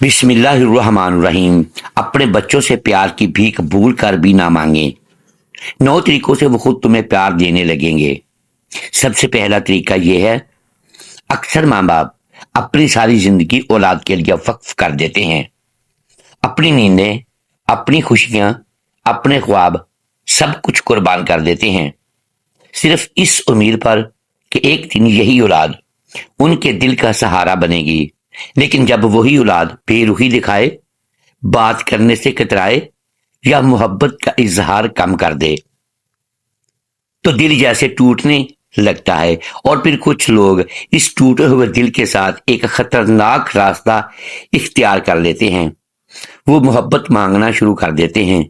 बिस्मिल्लाहिर्रहमानिर्रहीम। अपने बच्चों से प्यार की भीख भूल कर भी ना मांगे। 9 तरीकों से वो खुद तुम्हें प्यार देने लगेंगे। सबसे पहला तरीका यह है, अक्सर माँ बाप अपनी सारी जिंदगी औलाद के लिए वक्फ कर देते हैं। अपनी नींदें, अपनी खुशियां, अपने ख्वाब, सब कुछ कुर्बान कर देते हैं, सिर्फ इस उम्मीद पर कि एक दिन यही औलाद उनके दिल का सहारा बनेगी। लेकिन जब वही औलाद बेरुखी दिखाए, बात करने से कतराए या मोहब्बत का इजहार कम कर दे, तो दिल जैसे टूटने लगता है। और फिर कुछ लोग इस टूटे हुए दिल के साथ एक खतरनाक रास्ता इख्तियार कर लेते हैं। वो मोहब्बत मांगना शुरू कर देते हैं।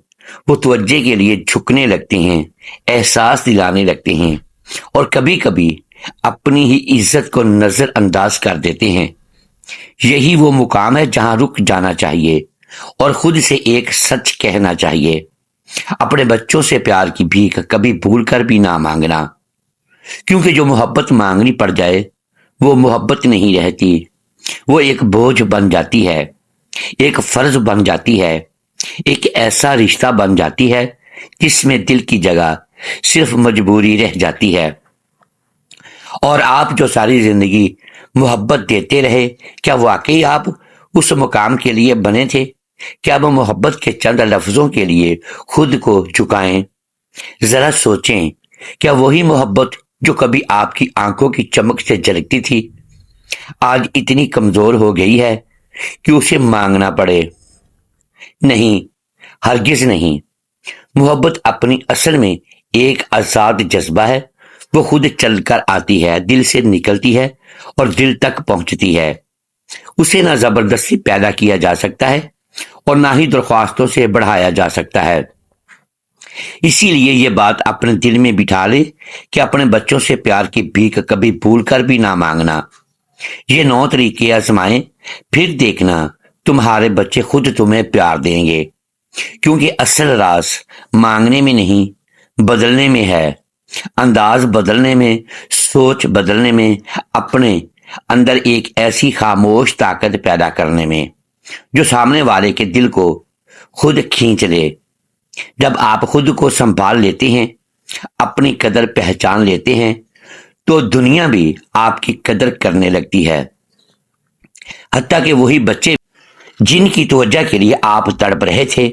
वो तवज्जो के लिए झुकने लगते हैं, एहसास दिलाने लगते हैं, और कभी कभी अपनी ही इज्जत को नजरअंदाज कर देते हैं। यही वो मुकाम है जहां रुक जाना चाहिए और खुद से एक सच कहना चाहिए। अपने बच्चों से प्यार की भीख कभी भूल कर भी ना मांगना, क्योंकि जो मोहब्बत मांगनी पड़ जाए वो मोहब्बत नहीं रहती। वो एक बोझ बन जाती है, एक फर्ज बन जाती है, एक ऐसा रिश्ता बन जाती है जिसमें दिल की जगह सिर्फ मजबूरी रह जाती है। और आप जो सारी जिंदगी मोहब्बत देते रहे, क्या वाकई आप उस मुकाम के लिए बने थे? क्या वो मोहब्बत के चंद लफ्जों के लिए खुद को झुकाएं? जरा सोचें, क्या वही मोहब्बत जो कभी आपकी आंखों की चमक से झलकती थी, आज इतनी कमजोर हो गई है कि उसे मांगना पड़े? नहीं, हरगिज नहीं। मोहब्बत अपनी असल में एक आजाद जज्बा है। वो खुद चलकर आती है, दिल से निकलती है और दिल तक पहुंचती है। उसे ना जबरदस्ती पैदा किया जा सकता है और ना ही दरख्वास्तों से बढ़ाया जा सकता है। इसीलिए ये बात अपने दिल में बिठा ले कि अपने बच्चों से प्यार की भीख कभी भूल कर भी ना मांगना। ये 9 तरीके आजमाएं, फिर देखना तुम्हारे बच्चे खुद तुम्हें प्यार देंगे। क्योंकि असल राज मांगने में नहीं, बदलने में है। अंदाज बदलने में, सोच बदलने में, अपने अंदर एक ऐसी खामोश ताकत पैदा करने में जो सामने वाले के दिल को खुद खींच ले। जब आप खुद को संभाल लेते हैं, अपनी कदर पहचान लेते हैं, तो दुनिया भी आपकी कदर करने लगती है। हत्ता कि वही बच्चे जिनकी तवज्जो के लिए आप तड़प रहे थे।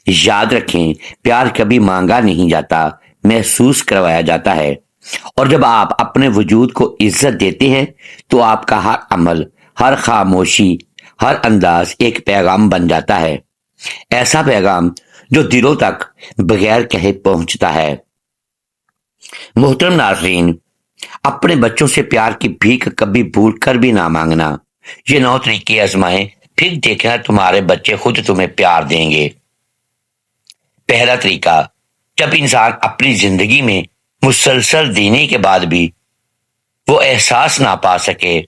याद रखें, प्यार कभी मांगा नहीं जाता, महसूस करवाया जाता है। और जब आप अपने वजूद को इज्जत देते हैं, तो आपका हर अमल, हर खामोशी, हर अंदाज एक पैगाम बन जाता है। ऐसा पैगाम जो दिलों तक बगैर कहे पहुंचता है। मोहतरम नाज़रीन, अपने बच्चों से प्यार की भीख कभी भूल कर भी ना मांगना। ये 9 तरीके आजमाएं, फिर देखना तुम्हारे बच्चे खुद तुम्हें प्यार देंगे। पहला तरीका, जब इंसान अपनी जिंदगी में मुसलसल देने के बाद भी वो एहसास ना पा सके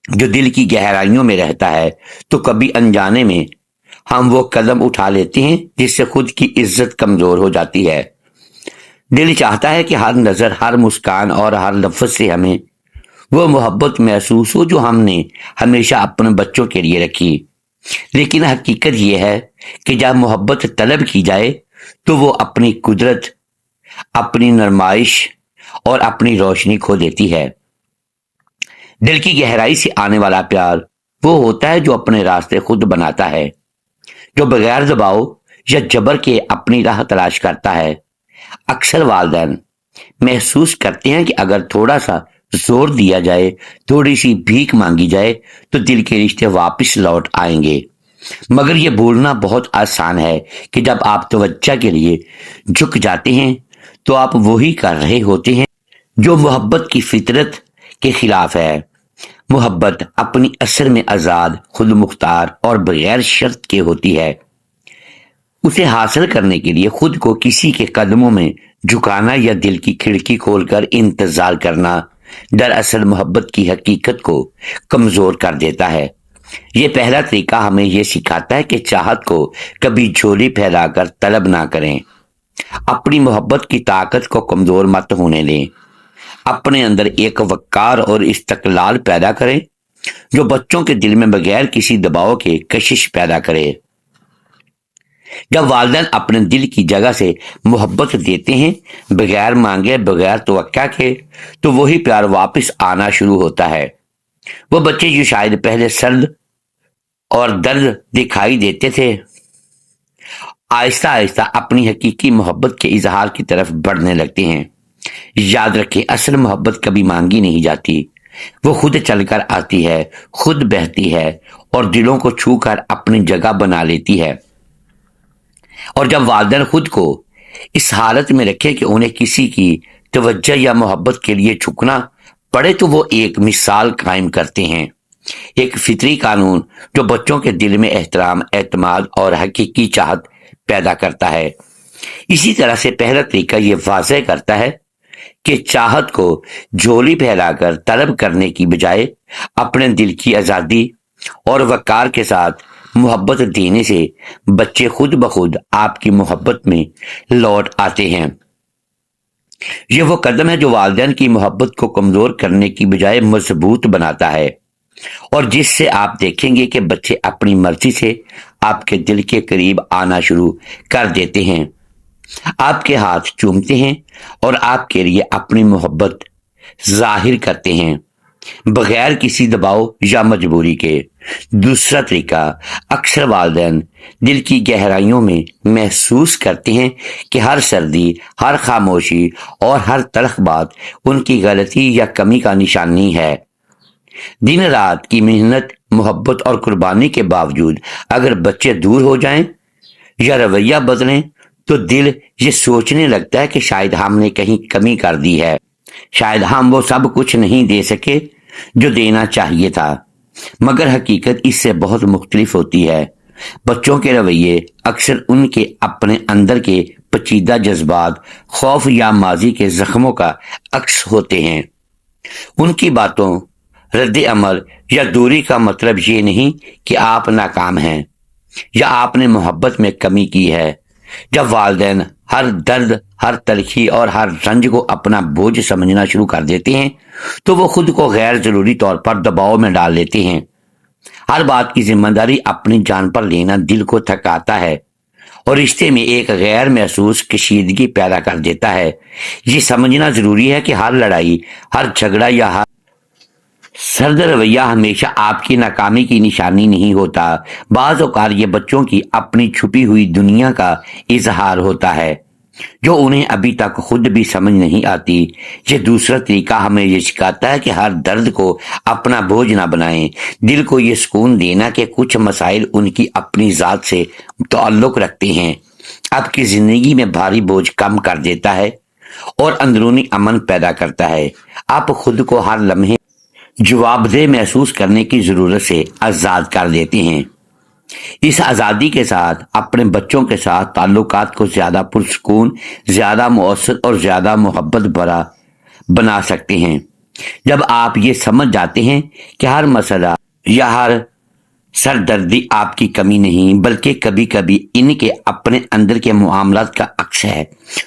जो दिल की गहराइयों में रहता है, तो कभी अनजाने में हम वो कदम उठा लेते हैं जिससे खुद की इज्जत कमजोर हो जाती है। दिल चाहता है कि हर नजर, हर मुस्कान और हर लफ्ज से हमें वो मोहब्बत महसूस हो जो हमने हमेशा अपने बच्चों के लिए रखी। लेकिन हकीकत यह है कि जब मोहब्बत तलब की जाए, तो वो अपनी कुदरत, अपनी नरमाइश और अपनी रोशनी खो देती है। दिल की गहराई से आने वाला प्यार वो होता है जो अपने रास्ते खुद बनाता है, जो बगैर दबाव या जबर के अपनी राह तलाश करता है। अक्सर वालिदैन महसूस करते हैं कि अगर थोड़ा सा जोर दिया जाए, थोड़ी सी भीख मांगी जाए, तो दिल के रिश्ते वापस लौट आएंगे। मगर यह भूलना बहुत आसान है कि जब आप तवज्जो के लिए झुक जाते हैं, तो आप वही कर रहे होते हैं जो मोहब्बत की फितरत के खिलाफ है। मोहब्बत अपनी असल में आजाद, खुद मुख्तार और बगैर शर्त के होती है। उसे हासिल करने के लिए खुद को किसी के कदमों में झुकाना या दिल की खिड़की खोलकर इंतजार करना दरअसल मोहब्बत की हकीकत को कमजोर कर देता है। ये पहला तरीका हमें यह सिखाता है कि चाहत को कभी झोली फैलाकर तलब ना करें। अपनी मोहब्बत की ताकत को कमजोर मत होने दें। अपने अंदर एक वकार और इस्तकलाल पैदा करें जो बच्चों के दिल में बगैर किसी दबाव के कशिश पैदा करे। जब वालिदैन अपने दिल की जगह से मोहब्बत देते हैं बगैर मांगे, बगैर तवक्का के, तो वही प्यार वापस आना शुरू होता है। वो बच्चे जो शायद पहले सर्द और दर्द दिखाई देते थे, आहिस्ता आहिस्ता अपनी हकीकी मोहब्बत के इजहार की तरफ बढ़ने लगते हैं। याद रखें, असल मोहब्बत कभी मांगी नहीं जाती, वो खुद चलकर आती है, खुद बहती है और दिलों को छूकर अपनी जगह बना लेती है। और जब वालिदैन खुद को इस हालत में रखें कि उन्हें किसी की तवज्जो या मोहब्बत के लिए झुकना पड़े, तो वो एक मिसाल कायम करते हैं, एक फितरी कानून जो बच्चों के दिल में एहतराम, एतमाद और हकीकी चाहत पैदा करता है। इसी तरह से पहला तरीका ये वाज़ेह करता है कि चाहत को झोली फैलाकर तलब करने की बजाय अपने दिल की आज़ादी और वकार के साथ मोहब्बत देने से बच्चे खुद ब खुद आपकी मोहब्बत में लौट आते हैं। ये वो कदम है जो वालिदैन की मोहब्बत को कमजोर करने की बजाय मजबूत बनाता है और जिससे आप देखेंगे कि बच्चे अपनी मर्जी से आपके दिल के करीब आना शुरू कर देते हैं, आपके हाथ चूमते हैं और आपके लिए अपनी मोहब्बत जाहिर करते हैं बगैर किसी दबाव या मजबूरी के। दूसरा तरीका, अक्सर वालिदैन दिल की गहराइयों में महसूस करते हैं कि हर सर्दी, हर खामोशी और हर तलख बात उनकी गलती या कमी का निशानी है। दिन रात की मेहनत, मोहब्बत और कुर्बानी के बावजूद अगर बच्चे दूर हो जाएं या रवैया बदलें, तो दिल ये सोचने लगता है कि शायद हमने कहीं कमी कर दी है, शायद हम वो सब कुछ नहीं दे सके जो देना चाहिए था। मगर हकीकत इससे बहुत मुख्तलिफ होती है। बच्चों के रवैये अक्सर उनके अपने अंदर के पेचीदा जज्बात, खौफ या माजी के जख्मों का अक्स होते हैं। उनकी बातों, रद्द अमल या दूरी का मतलब ये नहीं कि आप नाकाम हैं या आपने मोहब्बत में कमी की है। जब वालिदैन हर दर्द, हर तलखी और हर रंज को अपना बोझ समझना शुरू कर देते हैं, तो वो खुद को गैर जरूरी तौर पर दबाव में डाल लेते हैं। हर बात की जिम्मेदारी अपनी जान पर लेना दिल को थकाता है और रिश्ते में एक गैर महसूस कशीदगी पैदा कर देता है। ये समझना जरूरी है कि हर लड़ाई, हर झगड़ा या हर सर्द रवैया हमेशा आपकी नाकामी की निशानी नहीं होता। बाज़ औक़ात ये बच्चों की अपनी छुपी हुई दुनिया का इजहार होता है जो उन्हें अभी तक खुद भी समझ नहीं आती। ये दूसरा तरीका हमें ये सिखाता है कि हर दर्द को अपना बोझ ना बनाएं। दिल को ये सुकून देना कि कुछ मसाइल उनकी अपनी ज़ात से ताल्लुक़ रखते हैं, आपकी ज़िंदगी में भारी बोझ कम कर देता है और अंदरूनी अमन पैदा करता है। आप खुद को हर लम्हे जवाबदेह महसूस करने की जरूरत से आजाद कर देते हैं। इस आज़ादी के साथ अपने बच्चों के साथ ताल्लुकात को ज्यादा पुरसुकून, ज्यादा मौसर और ज्यादा मोहब्बत भरा बना सकते हैं। जब आप ये समझ जाते हैं कि हर मसला या हर सरदर्दी आपकी कमी नहीं बल्कि कभी कभी इनके अपने अंदर के मामलात का अक्स है,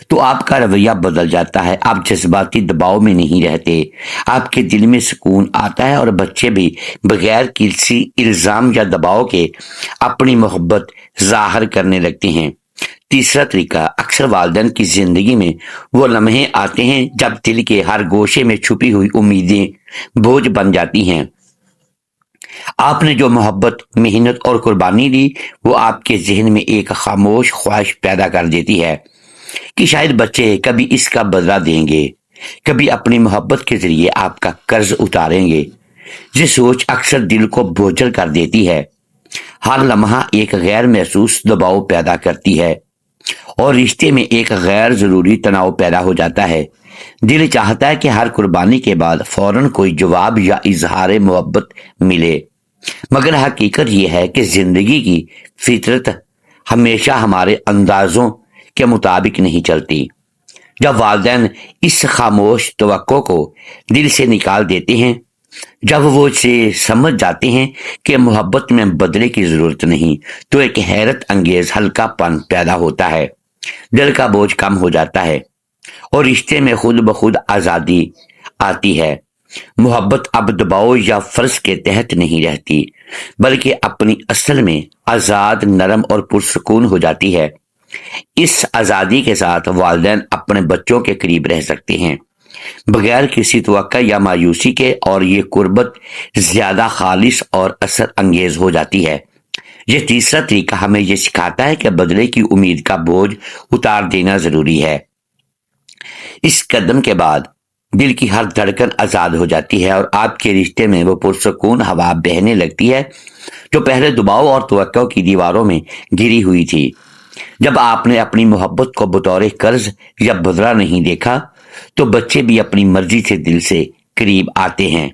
तो आपका रवैया बदल जाता है। आप जज्बाती दबाव में नहीं रहते, आपके दिल में सुकून आता है और बच्चे भी बगैर किसी इल्जाम या दबाव के अपनी मोहब्बत जाहिर करने लगते हैं। तीसरा तरीका, अक्सर वालिदैन की जिंदगी में वो लम्हे आते हैं जब दिल के हर गोशे में छुपी हुई उम्मीदें बोझ बन जाती हैं। आपने जो मोहब्बत, मेहनत और कुर्बानी दी, वो आपके जहन में एक खामोश ख्वाहिश पैदा कर देती है कि शायद बच्चे कभी इसका बदला देंगे, कभी अपनी मोहब्बत के जरिए आपका कर्ज उतारेंगे। ये सोच अक्सर दिल को बोझल कर देती है। हर लम्हा एक गैर महसूस दबाव पैदा करती है और रिश्ते में एक गैर जरूरी तनाव पैदा हो जाता है। दिल चाहता है कि हर कुर्बानी के बाद फौरन कोई जवाब या इजहार मोहब्बत मिले, मगर हकीकत यह है कि जिंदगी की फितरत हमेशा हमारे अंदाजों के मुताबिक नहीं चलती। जब वालिदैन इस खामोश तवक्को को दिल से निकाल देते हैं, जब वो इसे समझ जाते हैं कि मोहब्बत में बदले की जरूरत नहीं, तो एक हैरत अंगेज हल्कापन पैदा होता है, दिल का बोझ कम हो जाता है और रिश्ते में खुद ब खुद आजादी आती है। محبت اب دباؤ یا فرض کے تحت نہیں رہتی، بلکہ اپنی اصل میں آزاد، نرم اور پرسکون ہو جاتی ہے۔ اس آزادی کے ساتھ والدین اپنے بچوں کے قریب رہ سکتے ہیں، بغیر کسی توقع یا مایوسی کے، اور یہ قربت زیادہ خالص اور اثر انگیز ہو جاتی ہے۔ یہ تیسرا طریقہ ہمیں یہ سکھاتا ہے کہ بدلے کی امید کا بوجھ اتار دینا ضروری ہے۔ اس قدم کے بعد دل کی ہر دھڑکن آزاد ہو جاتی ہے اور آپ کے رشتے میں وہ پرسکون ہوا بہنے لگتی ہے جو پہلے دباؤ اور توقع کی دیواروں میں گری ہوئی تھی۔ جب آپ نے اپنی محبت کو بطور قرض یا بدلہ نہیں دیکھا تو بچے بھی اپنی مرضی سے دل سے قریب آتے ہیں،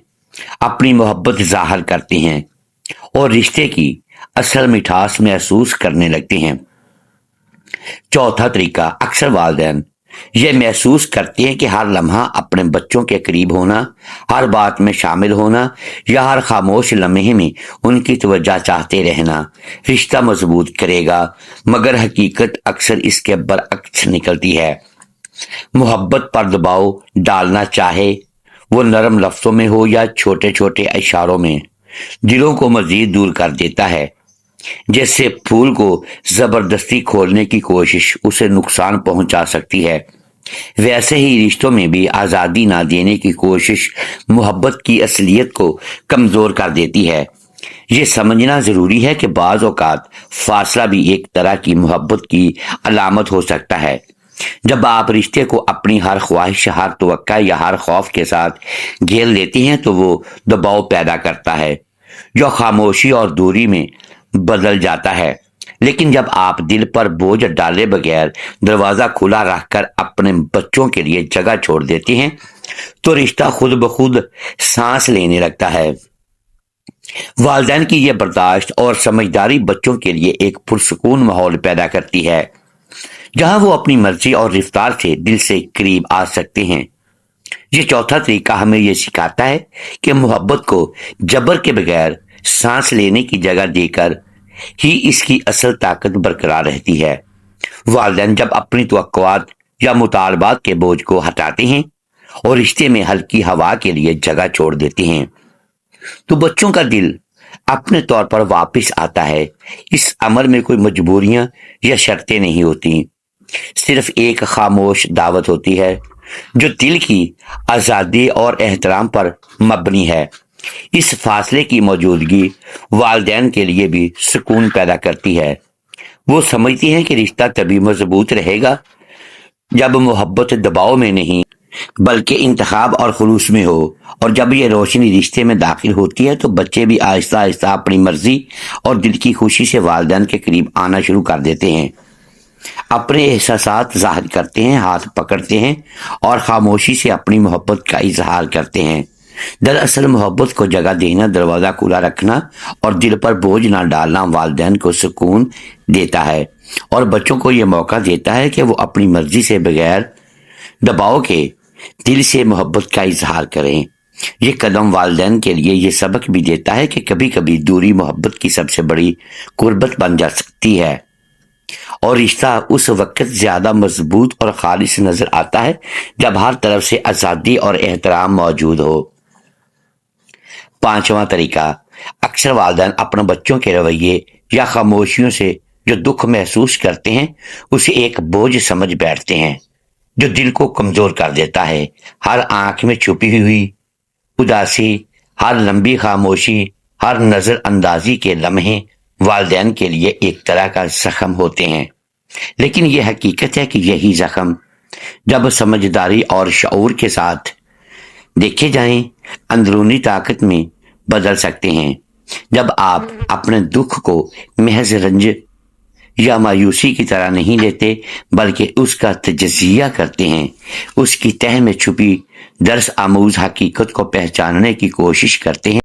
اپنی محبت ظاہر کرتے ہیں اور رشتے کی اصل مٹھاس محسوس کرنے لگتے ہیں۔ چوتھا طریقہ، اکثر والدین یہ محسوس کرتے ہیں کہ ہر لمحہ اپنے بچوں کے قریب ہونا، ہر بات میں شامل ہونا یا ہر خاموش لمحے میں ان کی توجہ چاہتے رہنا رشتہ مضبوط کرے گا، مگر حقیقت اکثر اس کے برعکس نکلتی ہے۔ محبت پر دباؤ ڈالنا، چاہے وہ نرم لفظوں میں ہو یا چھوٹے چھوٹے اشاروں میں، دلوں کو مزید دور کر دیتا ہے۔ جیسے پھول کو زبردستی کھولنے کی کوشش اسے نقصان پہنچا سکتی ہے، ویسے ہی رشتوں میں بھی آزادی نہ دینے کی کوشش محبت کی اصلیت کو کمزور کر دیتی ہے۔ یہ سمجھنا ضروری ہے کہ بعض اوقات فاصلہ بھی ایک طرح کی محبت کی علامت ہو سکتا ہے۔ جب آپ رشتے کو اپنی ہر خواہش، ہر توقع یا ہر خوف کے ساتھ گھیر لیتے ہیں تو وہ دباؤ پیدا کرتا ہے جو خاموشی اور دوری میں بدل جاتا ہے۔ لیکن جب آپ دل پر بوجھ ڈالے بغیر دروازہ کھلا رکھ کر اپنے بچوں کے لیے جگہ چھوڑ دیتے ہیں تو رشتہ خود بخود سانس لینے لگتا ہے۔ والدین کی یہ برداشت اور سمجھداری بچوں کے لیے ایک پرسکون ماحول پیدا کرتی ہے جہاں وہ اپنی مرضی اور رفتار سے دل سے قریب آ سکتے ہیں۔ یہ چوتھا طریقہ ہمیں یہ سکھاتا ہے کہ محبت کو جبر کے بغیر سانس لینے کی جگہ دے کر ہی اس کی اصل طاقت برقرار رہتی ہے۔ والدین جب اپنی توقعات یا مطالبات کے بوجھ کو ہٹاتے ہیں اور رشتے میں ہلکی ہوا کے لیے جگہ چھوڑ دیتے ہیں تو بچوں کا دل اپنے طور پر واپس آتا ہے۔ اس عمل میں کوئی مجبوریاں یا شرطیں نہیں ہوتی، صرف ایک خاموش دعوت ہوتی ہے جو دل کی آزادی اور احترام پر مبنی ہے۔ اس فاصلے کی موجودگی والدین کے لیے بھی سکون پیدا کرتی ہے۔ وہ سمجھتی ہیں کہ رشتہ تبھی مضبوط رہے گا جب محبت دباؤ میں نہیں بلکہ انتخاب اور خلوص میں ہو، اور جب یہ روشنی رشتے میں داخل ہوتی ہے تو بچے بھی آہستہ آہستہ اپنی مرضی اور دل کی خوشی سے والدین کے قریب آنا شروع کر دیتے ہیں، اپنے احساسات ظاہر کرتے ہیں، ہاتھ پکڑتے ہیں اور خاموشی سے اپنی محبت کا اظہار کرتے ہیں۔ دراصل محبت کو جگہ دینا، دروازہ کھلا رکھنا اور دل پر بوجھ نہ ڈالنا والدین کو سکون دیتا ہے اور بچوں کو یہ موقع دیتا ہے کہ وہ اپنی مرضی سے بغیر دباؤ کے دل سے محبت کا اظہار کریں۔ یہ قدم والدین کے لیے یہ سبق بھی دیتا ہے کہ کبھی کبھی دوری محبت کی سب سے بڑی قربت بن جا سکتی ہے اور رشتہ اس وقت زیادہ مضبوط اور خالص نظر آتا ہے جب ہر طرف سے آزادی اور احترام موجود ہو۔ پانچواں طریقہ، اکثر والدین اپنے بچوں کے رویے یا خاموشیوں سے جو دکھ محسوس کرتے ہیں اسے ایک بوجھ سمجھ بیٹھتے ہیں جو دل کو کمزور کر دیتا ہے۔ ہر آنکھ میں چھپی ہوئی اداسی، ہر لمبی خاموشی، ہر نظر اندازی کے لمحے والدین کے لیے ایک طرح کا زخم ہوتے ہیں، لیکن یہ حقیقت ہے کہ یہی زخم جب سمجھداری اور شعور کے ساتھ دیکھے جائیں اندرونی طاقت میں بدل سکتے ہیں۔ جب آپ اپنے دکھ کو محض رنج یا مایوسی کی طرح نہیں لیتے بلکہ اس کا تجزیہ کرتے ہیں، اس کی تہ میں چھپی درس آموز حقیقت کو پہچاننے کی کوشش کرتے ہیں،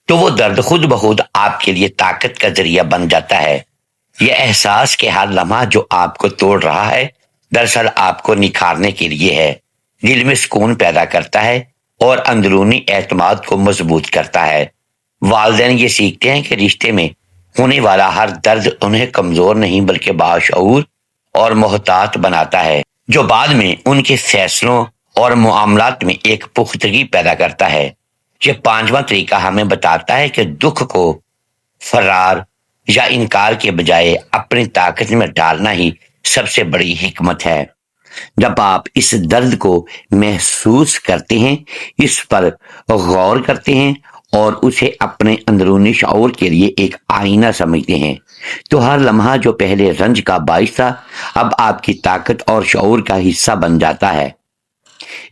تو وہ درد خود بخود آپ کے لیے طاقت کا ذریعہ بن جاتا ہے۔ یہ احساس کہ ہر لمحہ جو آپ کو توڑ رہا ہے دراصل آپ کو نکھارنے کے لیے ہے، دل میں سکون پیدا کرتا ہے اور اندرونی اعتماد کو مضبوط کرتا ہے۔ والدین یہ سیکھتے ہیں کہ رشتے میں ہونے والا ہر درد انہیں کمزور نہیں بلکہ باشعور اور محتاط بناتا ہے، جو بعد میں ان کے فیصلوں और मामलात में एक पुख्तगी पैदा करता है। ये पांचवा तरीका हमें बताता है कि दुख को फरार या इनकार के बजाय अपनी ताकत में डालना ही सबसे बड़ी हिकमत है। जब आप इस दर्द को महसूस करते हैं, इस पर गौर करते हैं और उसे अपने अंदरूनी शऊर के लिए एक आईना समझते हैं, तो हर लम्हा जो पहले रंज का बाइस था, अब आपकी ताकत और शऊर का हिस्सा बन जाता है।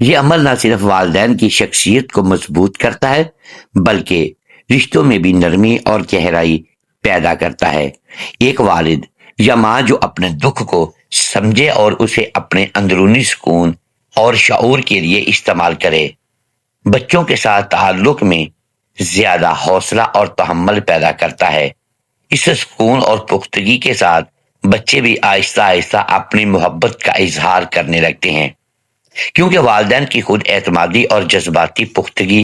ये अमल न सिर्फ वालिदैन की शख्सियत को मजबूत करता है, बल्कि रिश्तों में भी नरमी और गहराई पैदा करता है। एक वालिद या माँ जो अपने दुख को समझे और उसे अपने अंदरूनी सुकून और शऊर के लिए इस्तेमाल करे, बच्चों के साथ ताल्लुक में ज्यादा हौसला और तहम्मुल पैदा करता है। इस सुकून और पुख्तगी के साथ बच्चे भी आहिस्ता आहिस्ता अपनी मोहब्बत का इजहार करने लगते हैं, क्योंकि वालिदैन की खुद एतमादी और जज्बाती पुख्तगी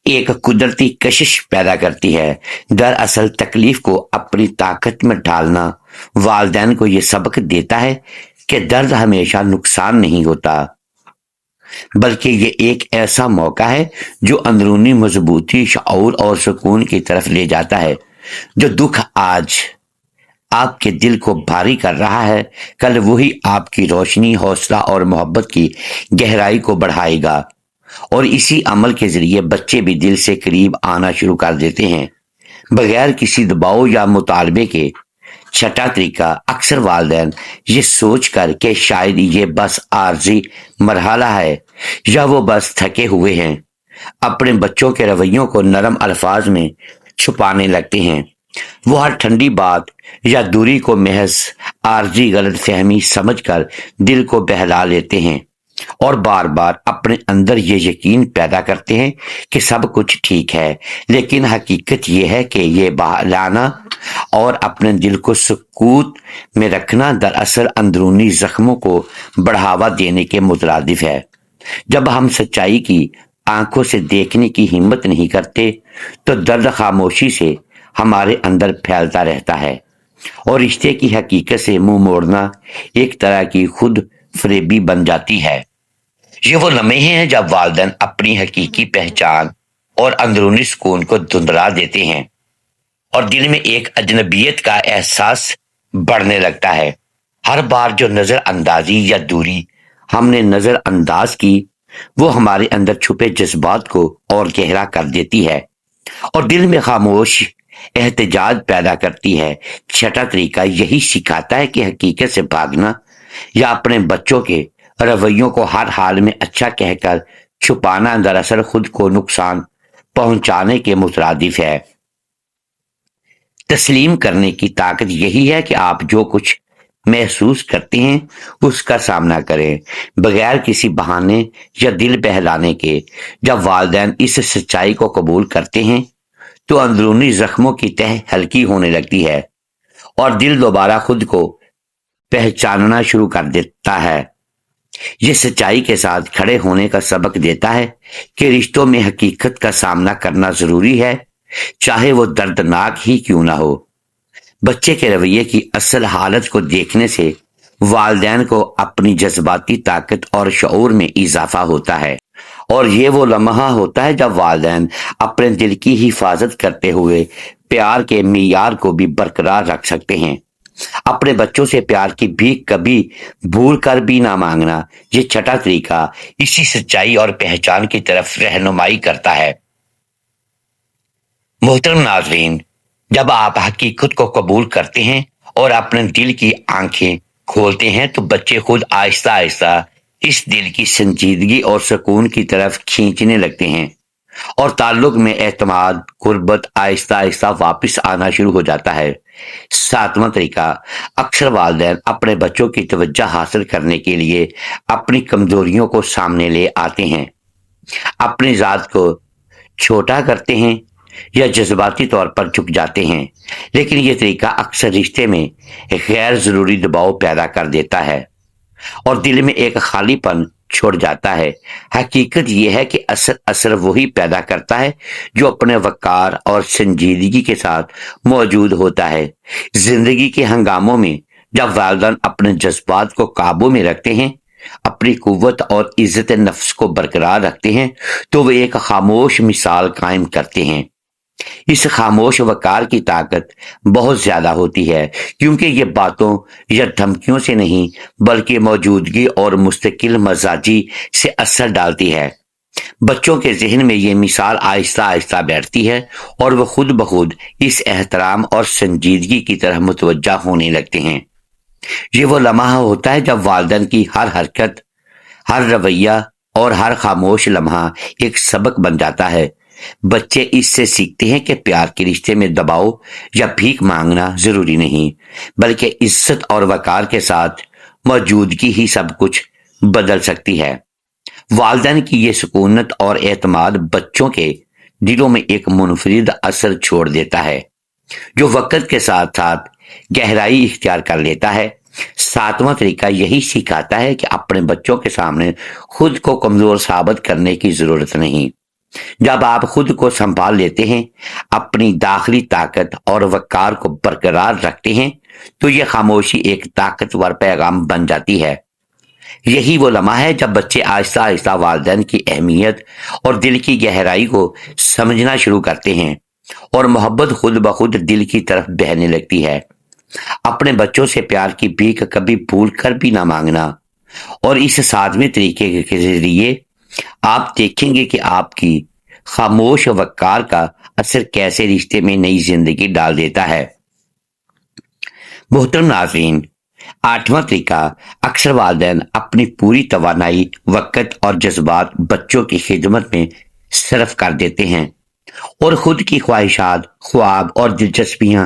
एक कुदरती कशिश पैदा करती है। दरअसल तकलीफ को अपनी ताकत में ढालना वालिदैन को यह सबक देता है कि दर्द हमेशा नुकसान नहीं होता, बल्कि ये एक ऐसा मौका है जो अंदरूनी मजबूती, शऊर और सुकून की तरफ ले जाता है। जो दुख आज आपके दिल को भारी कर रहा है, कल वही आपकी रोशनी, हौसला और मोहब्बत की गहराई को बढ़ाएगा। और इसी अमल के जरिए बच्चे भी दिल से करीब आना शुरू कर देते हैं, बगैर किसी दबाव या मुतालबे के। छठा तरीका, अक्सर वालिदैन ये सोच कर कि शायद ये बस आर्जी मरहला है या वो बस थके हुए हैं, अपने बच्चों के रवैयों को नरम अल्फाज में छुपाने लगते हैं। वो हर ठंडी बात या दूरी को महज आर्जी गलत फहमी समझकर दिल को बहला लेते हैं और बार बार अपने अंदर ये यकीन पैदा करते हैं कि सब कुछ ठीक है। लेकिन हकीकत ये है कि ये बहलाना और अपने दिल को सुकूत में रखना दरअसल अंदरूनी जख्मों को बढ़ावा देने के मुतरादिफ है। जब हम सच्चाई की आंखों से देखने की हिम्मत नहीं करते, तो दर्द खामोशी से हमारे अंदर फैलता रहता है और रिश्ते की हकीकत से मुंह मोड़ना एक तरह की खुद फरेबी बन जाती है। ये वो लम्हे हैं जब वालिदैन अपनी हकीकी पहचान और अंदरूनी सुकून को धुंधला देते हैं और दिल में एक अजनबियत का एहसास बढ़ने लगता है। हर बार जो नजर अंदाजी या दूरी हमने नजर अंदाज की, वो हमारे अंदर छुपे जज्बात को और गहरा कर देती है और दिल में खामोश एहतजाज पैदा करती है। छठा तरीका यही सिखाता है कि हकीकत से भागना या अपने बच्चों के रवैयों को हर हाल में अच्छा कहकर छुपाना दरअसल खुद को नुकसान पहुंचाने के मुतरादिफ है। तस्लीम करने की ताकत यही है कि आप जो कुछ महसूस करते हैं उसका सामना करें, बगैर किसी बहाने या दिल बहलाने के। जब वालिदैन इस सच्चाई को कबूल करते हैं, तो अंदरूनी जख्मों की तह हल्की होने लगती है और दिल दोबारा खुद को पहचानना शुरू कर देता है। ये सच्चाई के साथ खड़े होने का सबक देता है कि रिश्तों में हकीकत का सामना करना जरूरी है, चाहे वो दर्दनाक ही क्यों ना हो। बच्चे के रवैये की असल हालत को देखने से वालिदैन को अपनी जज्बाती ताकत और शऊर में इजाफा होता है और ये वो लम्हा होता है जब वालिदैन अपने दिल की हिफाजत करते हुए प्यार के मियार को भी बरकरार रख सकते हैं। अपने बच्चों से प्यार की भीख कभी भूल कर भी ना मांगना, ये छठा तरीका इसी सच्चाई और पहचान की तरफ रहनुमाई करता है। मोहतरम नाज़रीन, जब आप हकीकत को कबूल करते हैं और अपने दिल की आंखें खोलते हैं, तो बच्चे खुद आहिस्ता आहिस्ता इस दिल की संजीदगी और सुकून की तरफ खींचने लगते हैं और ताल्लुक में एतमाद, कुर्बत आहिस्ता आहिस्ता वापस आना शुरू हो जाता है। सातवां तरीका, अक्सर वालिदैन अपने बच्चों की तवज्जो हासिल करने के लिए अपनी कमजोरियों को सामने ले आते हैं, अपनी जात को छोटा करते हैं या जज्बाती तौर पर झुक जाते हैं। लेकिन यह तरीका अक्सर रिश्ते में गैर जरूरी दबाव पैदा कर देता है और दिल में एक खालीपन छोड़ जाता है। हकीकत यह है कि असर वही पैदा करता है जो अपने वकार और संजीदगी के साथ मौजूद होता है। जिंदगी के हंगामों में जब वालिदैन अपने जज्बात को काबू में रखते हैं, अपनी कुव्वत और इज्जत नफ्स को बरकरार रखते हैं तो वे एक खामोश मिसाल कायम करते हैं। इस खामोश वकार की ताकत बहुत ज्यादा होती है, क्योंकि ये बातों या धमकियों से नहीं बल्कि मौजूदगी और मुस्तकिल मजाजी से असर डालती है। बच्चों के जहन में ये मिसाल आहिस्ता आहिस्ता बैठती है और वो खुद ब खुद इस एहतराम और संजीदगी की तरह मुतवज्जा होने लगते हैं। ये वो लम्हा होता है जब वालिदैन की हर हरकत, हर रवैया और हर खामोश लम्हा एक सबक बन जाता है। बच्चे इससे सीखते हैं कि प्यार के रिश्ते में दबाव या भीख मांगना जरूरी नहीं, बल्कि इज्जत और वकार के साथ मौजूदगी ही सब कुछ बदल सकती है। वालिदैन की ये सुकूनत और एतमाद बच्चों के दिलों में एक मुनफरिद असर छोड़ देता है, जो वक्त के साथ साथ गहराई इख्तियार कर लेता है। सातवां तरीका यही सिखाता है कि अपने बच्चों के सामने खुद को कमजोर साबित करने की जरूरत नहीं। जब आप खुद को संभाल लेते हैं, अपनी दाखिली ताकत और वकार को बरकरार रखते हैं, तो यह खामोशी एक ताकतवर पैगाम बन जाती है। यही वो लम्हा है जब बच्चे आहिस्ता आहिस्ता वालिदैन की अहमियत और दिल की गहराई को समझना शुरू करते हैं और मोहब्बत खुद ब खुद दिल की तरफ बहने लगती है। अपने बच्चों से प्यार की भीख कभी भूल कर भी ना मांगना। और इस सातवें तरीके के जरिए आप देखेंगे कि आपकी खामोश वकार का असर कैसे रिश्ते में नई जिंदगी डाल देता है। मोहतरम नाज़रीन, आठवां तरीका, अक्सर वालिदैन अपनी पूरी तवानाई, वक़्त और जज्बात बच्चों की खिदमत में सर्फ कर देते हैं और खुद की ख्वाहिशात, ख्वाब और दिलचस्पियां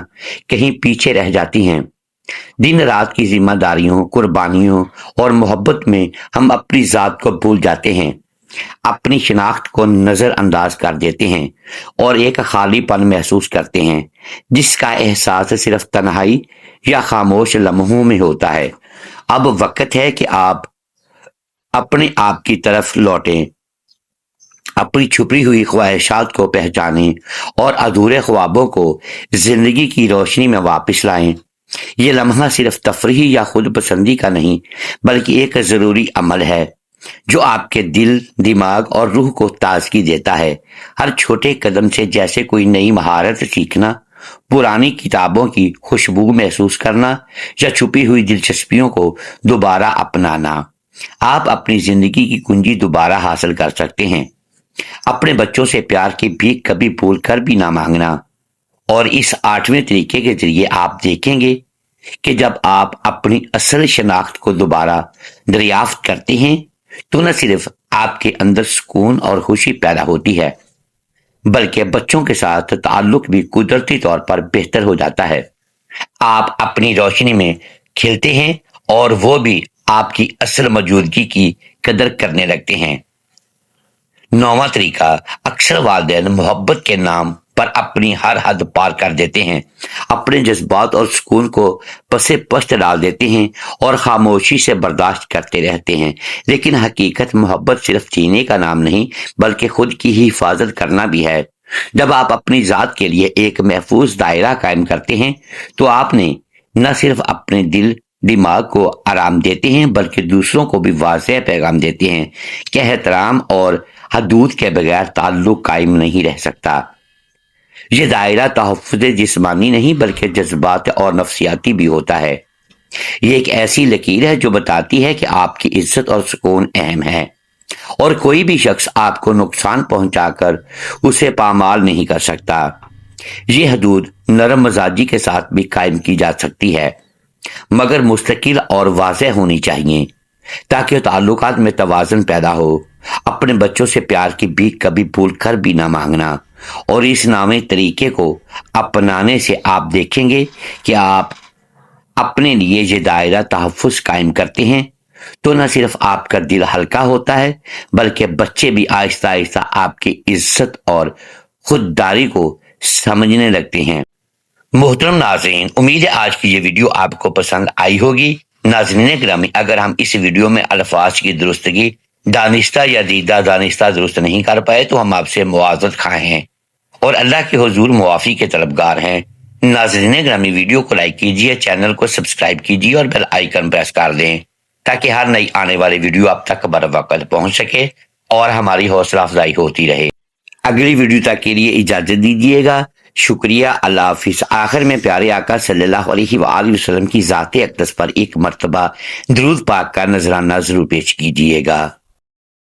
कहीं पीछे रह जाती हैं। दिन रात की जिम्मेदारियों, कुर्बानियों और मोहब्बत में हम अपनी जात को भूल जाते हैं, अपनी शिनाख्त को नजरअंदाज कर देते हैं और एक खालीपन महसूस करते हैं, जिसका एहसास सिर्फ तन्हाई या खामोश लम्हों में होता है। अब वक्त है कि आप अपने आप की तरफ लौटें, अपनी छुपी हुई ख्वाहिशात को पहचानें और अधूरे ख्वाबों को जिंदगी की रोशनी में वापस लाएं। ये लम्हा सिर्फ तफरीह या खुद पसंदी का नहीं, बल्कि एक जरूरी अमल है जो आपके दिल, दिमाग और रूह को ताजगी देता है। हर छोटे कदम से जैसे कोई नई महारत सीखना, पुरानी किताबों की खुशबू महसूस करना या छुपी हुई दिलचस्पियों को दोबारा अपनाना, आप अपनी जिंदगी की कुंजी दोबारा हासिल कर सकते हैं। अपने बच्चों से प्यार की भीख कभी भूल कर भी ना मांगना। और इस आठवें तरीके के जरिए आप देखेंगे कि जब आप अपनी असल शनाख्त को दोबारा दरियाफ्त करते हैं, तो न सिर्फ आपके अंदर सुकून और खुशी पैदा होती है, बल्कि बच्चों के साथ ताल्लुक भी कुदरती तौर पर बेहतर हो जाता है। आप अपनी रोशनी में खिलते हैं और वो भी आपकी असल मौजूदगी की कदर करने लगते हैं। नौवां तरीका, अक्सर वालिदैन मोहब्बत के नाम पर अपनी हर हद पार कर देते हैं, अपने जज्बात और सुकून को पसे पश्त डाल देते हैं और खामोशी से बर्दाश्त करते रहते हैं। लेकिन हकीकत मोहब्बत सिर्फ जीने का नाम नहीं, बल्कि खुद की ही हिफाजत करना भी है। जब आप अपनी जात के लिए एक महफूज दायरा कायम करते हैं, तो आपने न सिर्फ अपने दिल दिमाग को आराम देते हैं, बल्कि दूसरों को भी वाज़ेह पैगाम देते हैं कि एहतराम और हदूद के बगैर ताल्लुक कायम नहीं रह सकता। ये दायरा तहफ़्फ़ुज़ जिस्मानी नहीं, बल्कि जज्बात और नफ्सियाती भी होता है। ये एक ऐसी लकीर है जो बताती है कि आपकी इज्जत और सुकून अहम है और कोई भी शख्स आपको नुकसान पहुंचाकर उसे पामाल नहीं कर सकता। ये हदूद नरम मजाजी के साथ भी कायम की जा सकती है, मगर मुस्तकिल और वाज़ेह होनी चाहिए ताकि ताल्लुकात में तवाज़ुन पैदा हो। अपने बच्चों से प्यार की भीख कभी भूल कर भी ना मांगना। और इस नामे तरीके को अपनाने से आप देखेंगे कि आप अपने लिए ये दायरा तहफ़्फ़ुज़ कायम करते हैं, तो न सिर्फ आपका दिल हल्का होता है, बल्कि बच्चे भी आहिस्ता आहिस्ता आपकी इज्जत और खुददारी को समझने लगते हैं। मोहतरम नाज़रीन, उम्मीद है आज की ये वीडियो आपको पसंद आई होगी। नाज़रीन गिरामी, अगर हम इस वीडियो में अल्फाज की दुरुस्तगी दानिस्ता या दीदा दानिस्ता दुरुस्त नहीं कर पाए, तो हम आपसे मुआज़रत खाएं हैं और अल्लाह के हुजूर मुआफ़ी के तलबगार हैं। नाज़रीन गिरामी, वीडियो को लाइक कीजिए, चैनल को सब्सक्राइब कीजिए और बेल आइकन प्रेस कर दें تاکہ ہر نئی آنے والی ویڈیو آپ تک بر وقت پہنچ سکے اور ہماری حوصلہ افزائی ہوتی رہے۔ اگلی ویڈیو تک کے لیے اجازت دیجیے گا۔ شکریہ، اللہ حافظ۔ آخر میں پیارے آقا صلی اللہ علیہ وآلہ وسلم کی ذات اقدس پر ایک مرتبہ درود پاک کا نذرانہ ضرور پیش کیجیے گا۔